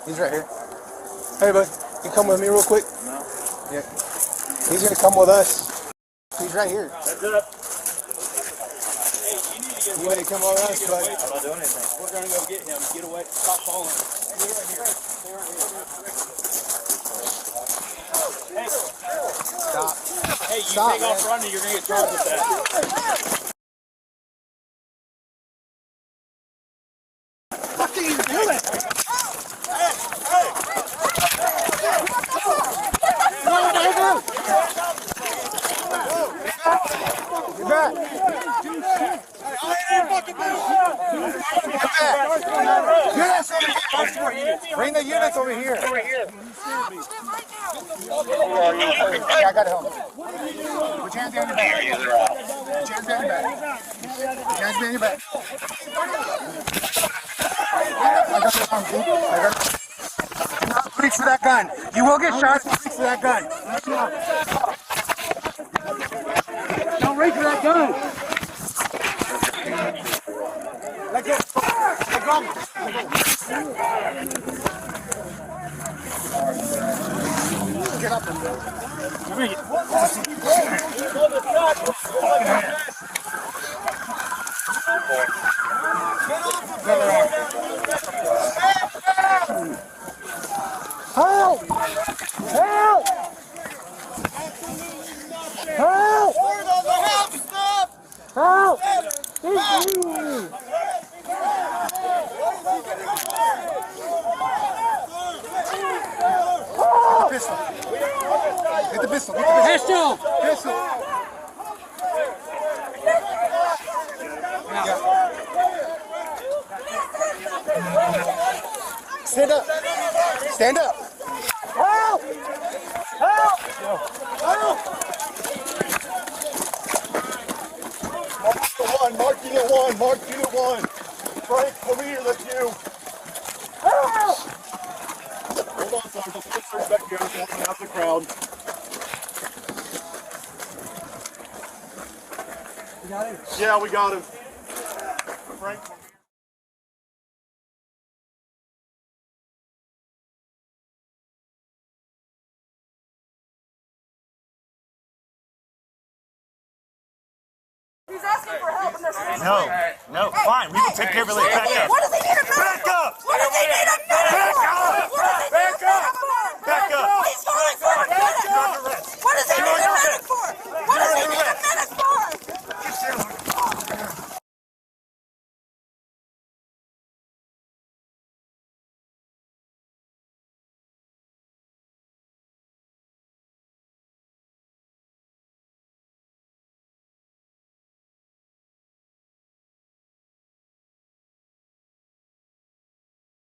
He's right here. Hey, bud, you come with me real quick? No. Yeah. He's gonna come with us. He's right here. Heads up. You want to come with us, bud? I'm not doing anything. We're gonna go get him. Get away. Stop falling. Stay right here. Hey. Stop. Hey, you Stop, take off running, you're gonna get charged with that. What are you doing? Get back. Units over here. Bring the units over here. Yeah, I got it home. Put your hands behind your back. Put your hands behind your back. Put your hands behind your back. I got it home, dude. I got it. Do not reach for that gun. You will get shot if you reach for that gun. Don't reach for that gun. Let go. Let go. Get up. Bring it. Help! Help! Help! Help! Pistol. Get the pistol. Pistol. Pistol. Yeah. Stand up. Stand up. Help! Help! Help! Mark unit one. Mark unit one. Frank, come here. That's you. Help! Hold on, Sergeant. Let's get search back here. I'm walking out the crowd. You got him? Yeah, we got him. Frank. He's asking for help and there's No, fine. We can take care of it later. Back up. What does he need to know? Back up! What does he need to know?